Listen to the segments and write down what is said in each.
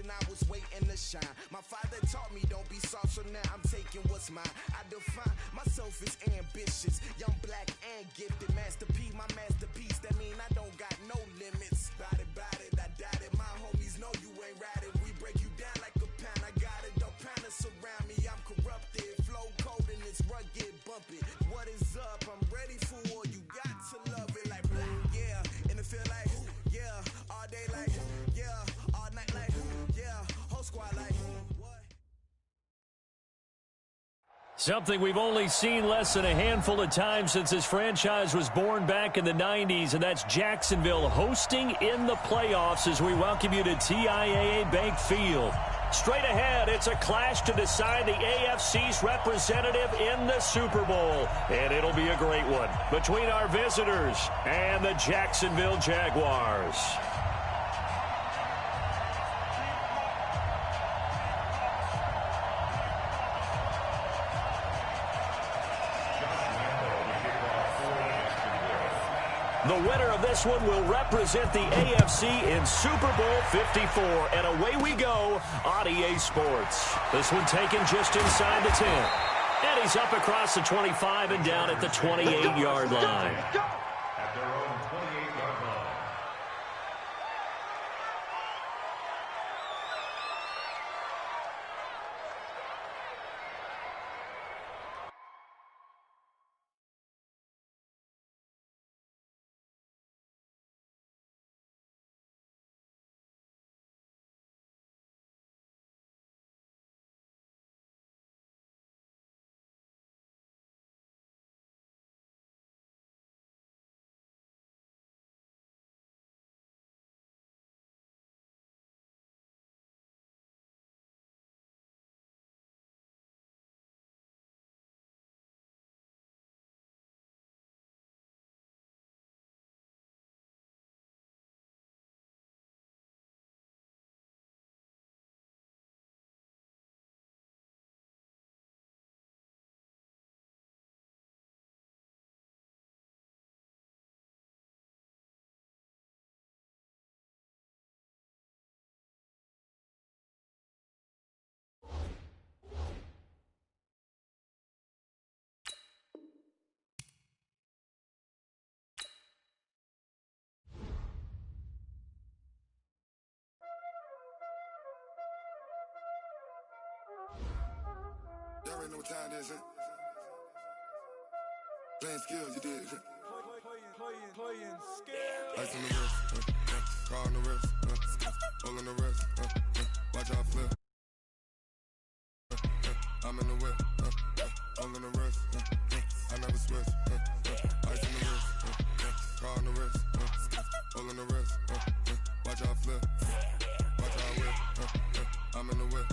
I was waiting to shine. My father taught me don't be soft, so now I'm taking what's mine. I define myself as ambitious, young, black, and gifted. Master P, my masterpiece. That mean I don't got no limits. Bout it, I doubt it. My homies know you ain't ratted. We break you down like a pound. I got it, don't panic surround me. I'm corrupted, flow cold and it's rugged, bumpy. What is up? I'm ready for war. You got to love it like black, yeah. And it feel like, yeah, all day like, yeah, all night like, yeah, whole squad like, what? Something we've only seen less than a handful of times since this franchise was born back in the 90s, and that's Jacksonville hosting in the playoffs as we welcome you to TIAA Bank Field. Straight ahead, it's a clash to decide the AFC's representative in the Super Bowl, and it'll be a great one between our visitors and the Jacksonville Jaguars. The winner of this one will represent the AFC in Super Bowl 54. And away we go on EA Sports. This one taken just inside the 10. And he's up across the 25 and down at the 28-yard line. At their own 28-yard line. Y'all already know what time it is, huh? Playing skills, you did, huh? Playing skills. Ice on the wrist, car on the wrist, hole on the wrist, watch out flip. I'm in the whip, hole on the wrist, I never switch. Ice on the wrist, car on the wrist, hole on the wrist, watch out flip. Watch out whip, I'm in the whip,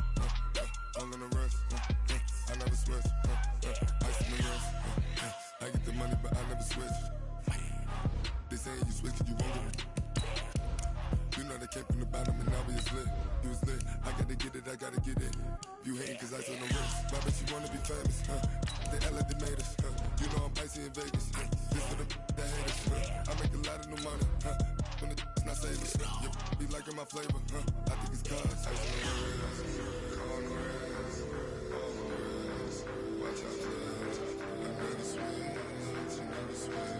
hole on the wrist, I never switch. Ice on the wrist, I get the money but I never switch. They saying you switch 'cause you won't get it. You know they came from the bottom and now we is lit. You was lit, I gotta get it, I gotta get it. You hating 'cause ice on the wrist. Why bet you wanna be famous, They act like they made us, You know I'm icy in Vegas, This for the that hate us, I make a lot of new money, When the not saving, be liking my flavor, I think it's cause ice on the wrist, on the wrist, on the wrist. Watch out, flex. I never switch, I never switch.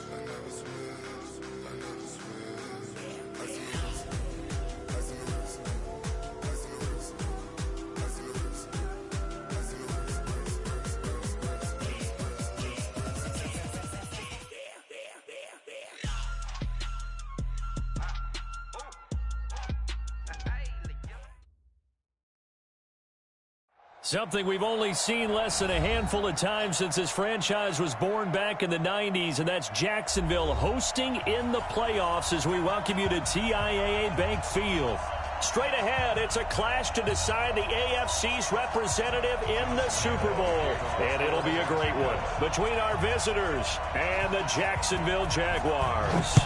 I never switch, I never switch. Ice on the wrist, ice on the wrist, ice on the wrist, ice on the wrist, ice on the wrist, Something we've only seen less than a handful of times since this franchise was born back in the 90s, and that's Jacksonville hosting in the playoffs as we welcome you to TIAA Bank Field. Straight ahead, it's a clash to decide the AFC's representative in the Super Bowl, and it'll be a great one between our visitors and the Jacksonville Jaguars.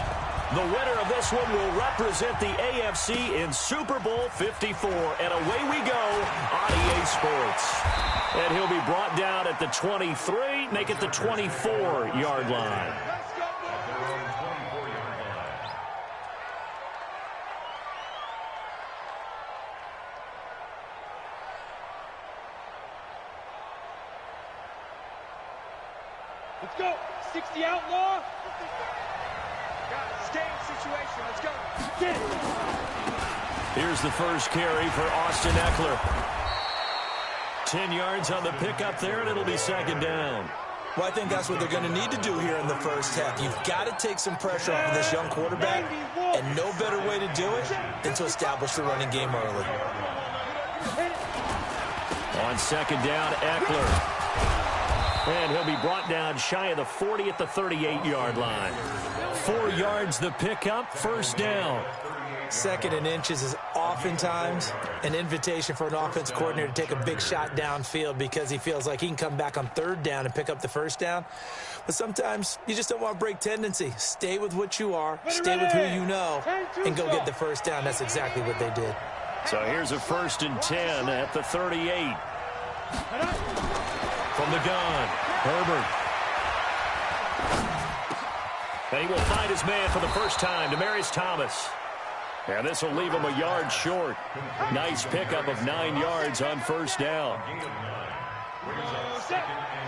The winner of this one will represent the AFC in Super Bowl 54. And away we go on EA Sports. And he'll be brought down at the 23, make it the 24-yard line. Let's go. 60 outlaw. Game situation. Let's go. Here's the first carry for Austin Eckler. 10 yards on the pickup there, and it'll be second down. Well, I think that's what they're going to need to do here in the first half. You've got to take some pressure off of this young quarterback, and no better way to do it than to establish the running game early. On second down, Eckler. And he'll be brought down shy of the 40 at the 38-yard line. 4 yards the pickup, first down. Second and inches is oftentimes an invitation for an offense coordinator to take a big shot downfield because he feels like he can come back on third down and pick up the first down. But sometimes you just don't want to break tendency. Stay with what you are, stay with who you know, and go get the first down. That's exactly what they did. So here's a 1st and 10 at the 38. From the gun, Herbert. And he will find his man for the first time, Demaryius Thomas. And this will leave him a yard short. Nice pickup of 9 yards on first down.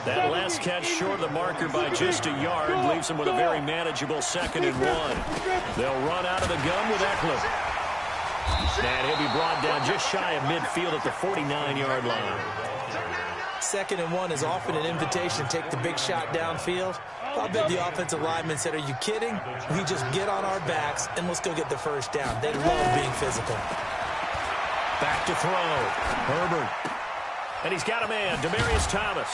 That last catch short of the marker by just a yard leaves him with a very manageable 2nd and 1. They'll run out of the gun with Eckler. And he'll be brought down just shy of midfield at the 49-yard line. 2nd and 1 is often an invitation to take the big shot downfield. I bet the offensive lineman said, are you kidding? We just get on our backs and let's go get the first down. They love being physical. Back to throw. Herbert. And he's got a man, Demaryius Thomas.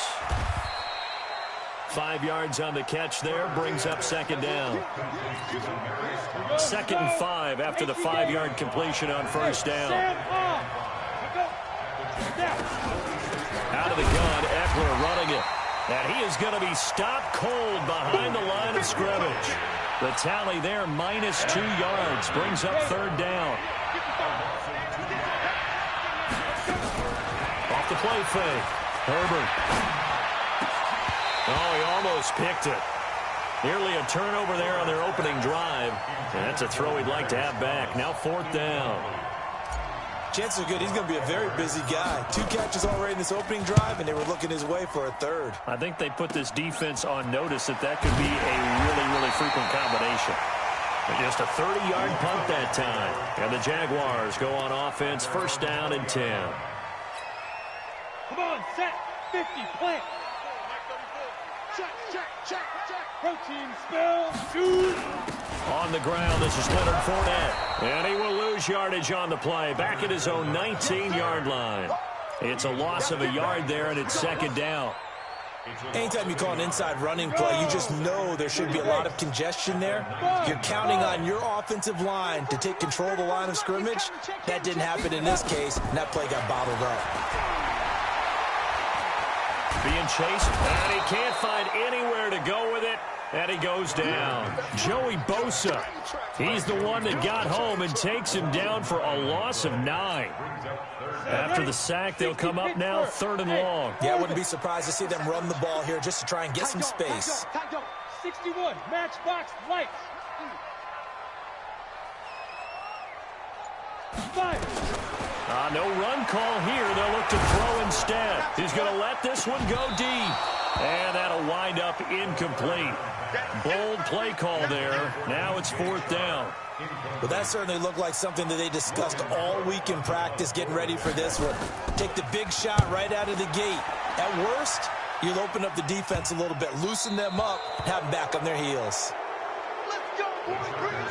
5 yards on the catch there, brings up second down. 2nd and 5 after the 5-yard completion on first down. Out of the gun, Eckler running it. And he is going to be stopped cold behind the line of scrimmage. The tally there, -2 yards, brings up third down. Off the play fake. Herbert. Oh, he almost picked it. Nearly a turnover there on their opening drive. And that's a throw he'd like to have back. Now 4th down. Chances are good he's going to be a very busy guy. 2 catches already in this opening drive, and they were looking his way for a 3rd. I think they put this defense on notice that could be a really, really frequent combination. But just a 30-yard punt that time. And the Jaguars go on offense, 1st down and 10. Come on, set, 50, plant. Check. Protein spill, shoot. On the ground, this is Leonard Fournette. And he will lose yardage on the play. Back at his own 19-yard line. It's a loss of a yard there, and it's 2nd down. Anytime you call an inside running play, you just know there should be a lot of congestion there. You're counting on your offensive line to take control of the line of scrimmage. That didn't happen in this case, and that play got bottled up. Being chased, and he can't find anywhere to go with it, and he goes down. Joey Bosa, he's the one that got home and takes him down for a loss of 9. After the sack, they'll come up now 3rd and long. Yeah, I wouldn't be surprised to see them run the ball here just to try and get some space. 61, matchbox lights. 5. No run call here. They'll look to throw instead. He's going to let this one go deep. And that'll wind up incomplete. Bold play call there. Now it's 4th down. Well, that certainly looked like something that they discussed all week in practice, getting ready for this one. Take the big shot right out of the gate. At worst, you'll open up the defense a little bit, loosen them up, and have them back on their heels. Let's go, boys.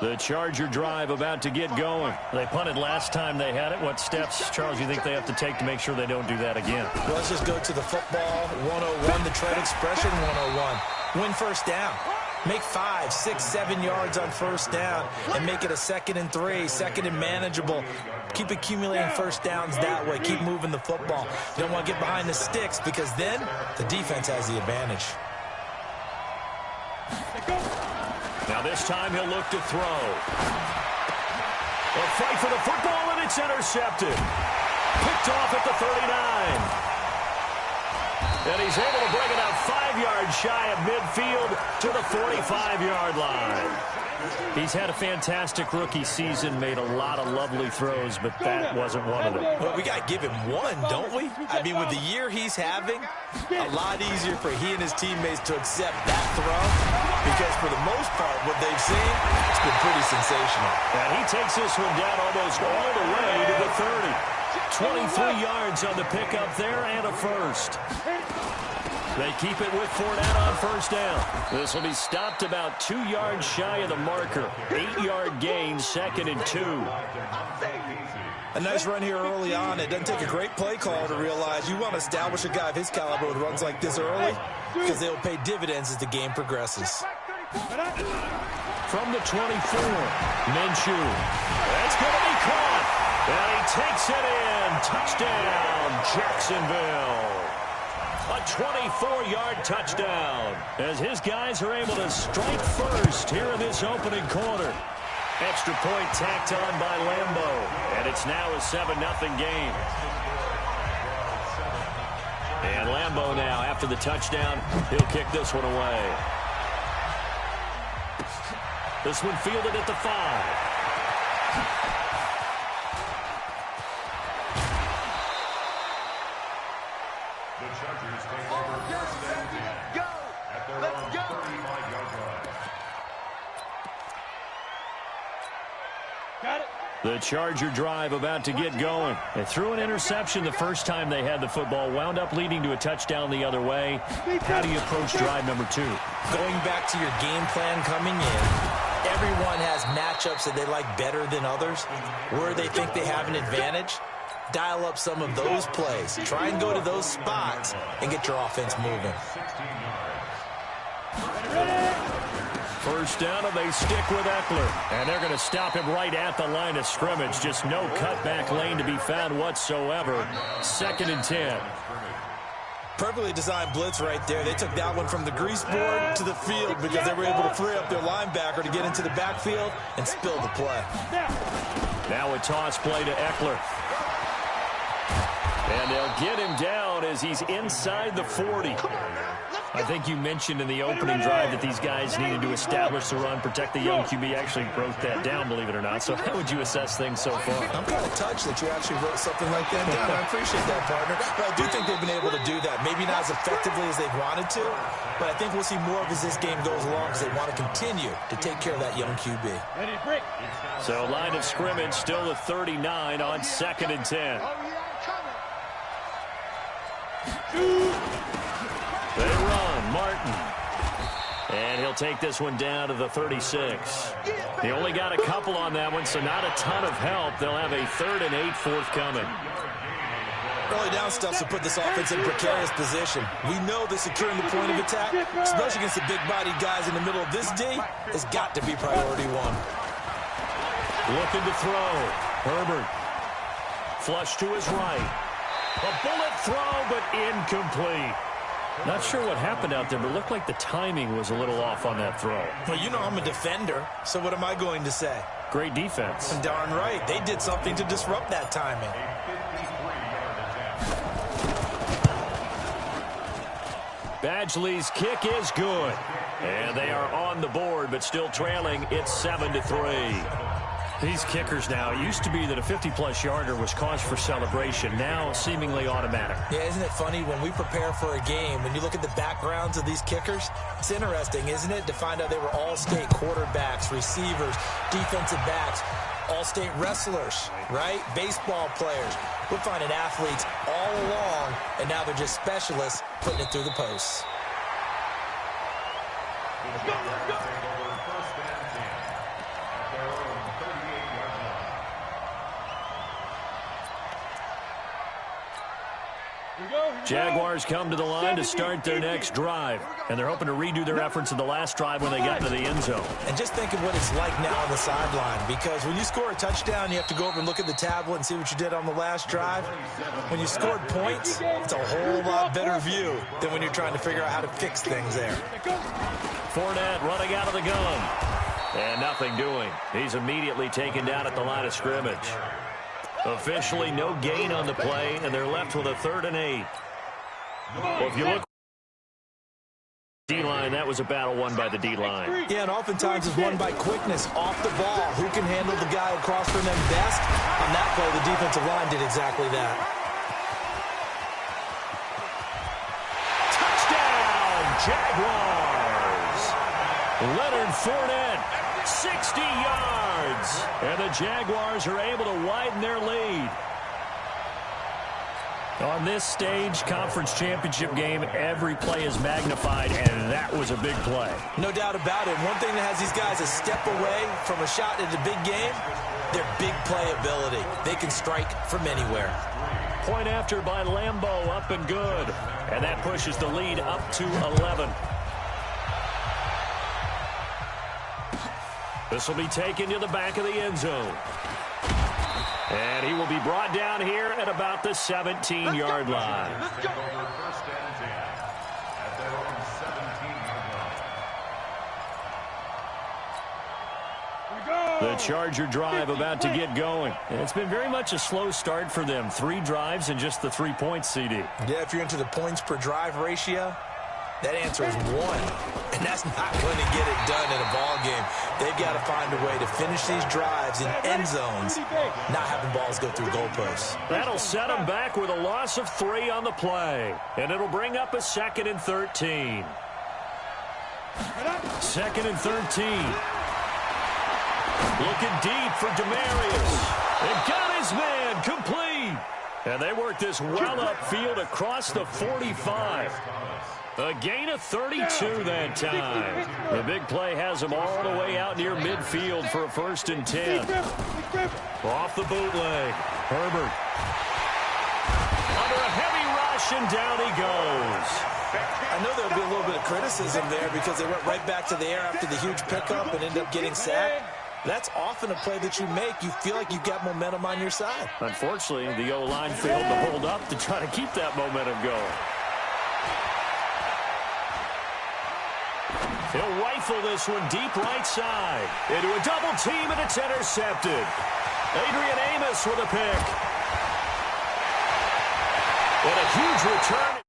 The Charger drive about to get going. They punted last time they had it. What steps, Charles, you think they have to take to make sure they don't do that again? Well, let's just go to the football 101, the trade expression 101. Win first down. Make 5, 6, 7 yards on first down and make it a 2nd and 3, 2nd and manageable. Keep accumulating first downs that way. Keep moving the football. You don't want to get behind the sticks because then the defense has the advantage. Now this time he'll look to throw. A fight for the football, and it's intercepted. Picked off at the 39. And he's able to bring it out 5 yards shy of midfield to the 45-yard line. He's had a fantastic rookie season, made a lot of lovely throws, but that wasn't one of them. Well, we got to give him one, don't we? I mean, with the year he's having, a lot easier for he and his teammates to accept that throw because for the most part, what they've seen, it's been pretty sensational. And he takes this one down almost all the way to the 30. 23 yards on the pickup there and a first. They keep it with Fournette on first down. This will be stopped about 2 yards shy of the marker. 8-yard gain, 2nd and 2. A nice run here early on. It doesn't take a great play call to realize you want to establish a guy of his caliber with runs like this early because they'll pay dividends as the game progresses. From the 24, Minshew. That's going to be caught. And he takes it in. Touchdown, Jacksonville. A 24-yard touchdown as his guys are able to strike first here in this opening quarter. Extra point tacked on by Lambo. And it's now a 7-0 game. And Lambo now, after the touchdown, he'll kick this one away. This one fielded at the 5. The Charger drive about to get going. They threw an interception the first time they had the football, wound up leading to a touchdown the other way. How do you approach drive number 2? Going back to your game plan coming in, everyone has matchups that they like better than others. Where they think they have an advantage, dial up some of those plays. Try and go to those spots and get your offense moving. First down, and they stick with Eckler. And they're going to stop him right at the line of scrimmage. Just no cutback lane to be found whatsoever. 2nd and 10. Perfectly designed blitz right there. They took that one from the grease board to the field because they were able to free up their linebacker to get into the backfield and spill the play. Now a toss play to Eckler. And they'll get him down as he's inside the 40. I think you mentioned in the opening drive that these guys needed to establish the run, protect the young QB. Actually wrote that down, believe it or not. So how would you assess things so far? I'm kind of touched that you actually wrote something like that down. I appreciate that, partner. But I do think they've been able to do that. Maybe not as effectively as they've wanted to, but I think we'll see more of as this game goes along because they want to continue to take care of that young QB. So line of scrimmage still at 39 on 2nd and 10. They run, Martin. And he'll take this one down to the 36. They only got a couple on that one, so not a ton of help. They'll have a 3rd and 8 forthcoming. Early down stuff to put this offense in a precarious position. We know that securing the point of attack, especially against the big-bodied guys in the middle of this D, has got to be priority 1. Looking to throw. Herbert. Flush to his right. A bullet throw, but incomplete. Not sure what happened out there, but it looked like the timing was a little off on that throw. Well, you know I'm a defender, so what am I going to say? Great defense. Darn right. They did something to disrupt that timing. Badgley's kick is good. And they are on the board, but still trailing. It's 7-3. These kickers now, it used to be that a 50-plus yarder was cause for celebration. Now, seemingly automatic. Yeah, isn't it funny when we prepare for a game, when you look at the backgrounds of these kickers, it's interesting, isn't it, to find out they were all-state quarterbacks, receivers, defensive backs, all-state wrestlers, right? Baseball players. We're finding athletes all along, and now they're just specialists putting it through the posts. Let's go. Jaguars come to the line to start their next drive, and they're hoping to redo their efforts in the last drive when they got into the end zone. And just think of what it's like now on the sideline, because when you score a touchdown, you have to go over and look at the tablet and see what you did on the last drive. When you scored points, it's a whole lot better view than when you're trying to figure out how to fix things there. Fournette running out of the gun, and nothing doing. He's immediately taken down at the line of scrimmage. Officially no gain on the play, and they're left with a 3rd and 8. Well, if you look at the D-line, that was a battle won by the D-line. Yeah, and oftentimes it's won by quickness off the ball. Who can handle the guy across from them best? On that play, the defensive line did exactly that. Touchdown, Jaguars! Leonard Fournette, 60 yards, and the Jaguars are able to widen their lead. On this stage, conference championship game, every play is magnified, and that was a big play. No doubt about it. One thing that has these guys a step away from a shot in the big game, their big play ability. They can strike from anywhere. Point after by Lambeau, up and good. And that pushes the lead up to 11. This will be taken to the back of the end zone. And he will be brought down here at about the 17-yard line. The Charger drive about to get going. And it's been very much a slow start for them. 3 drives and just the 3 points, CD. Yeah, if you're into the points per drive ratio, that answer is 1. And that's not going to get it done in a ball game. They've got to find a way to finish these drives in end zones, not having balls go through goalposts. That'll set them back with a loss of 3 on the play. And it'll bring up a 2nd and 13. 2nd and 13. Looking deep for Demarius. And got his man complete. And they work this well upfield across the 45. A gain of 32 that time. The big play has him all the way out near midfield for a 1st and 10. Off the bootleg. Herbert. Under a heavy rush, and down he goes. I know there'll be a little bit of criticism there because they went right back to the air after the huge pickup and ended up getting sacked. That's often a play that you make. You feel like you've got momentum on your side. Unfortunately, the O-line failed to hold up to try to keep that momentum going. He'll rifle this one deep right side. Into a double team, and it's intercepted. Adrian Amos with a pick. And a huge return.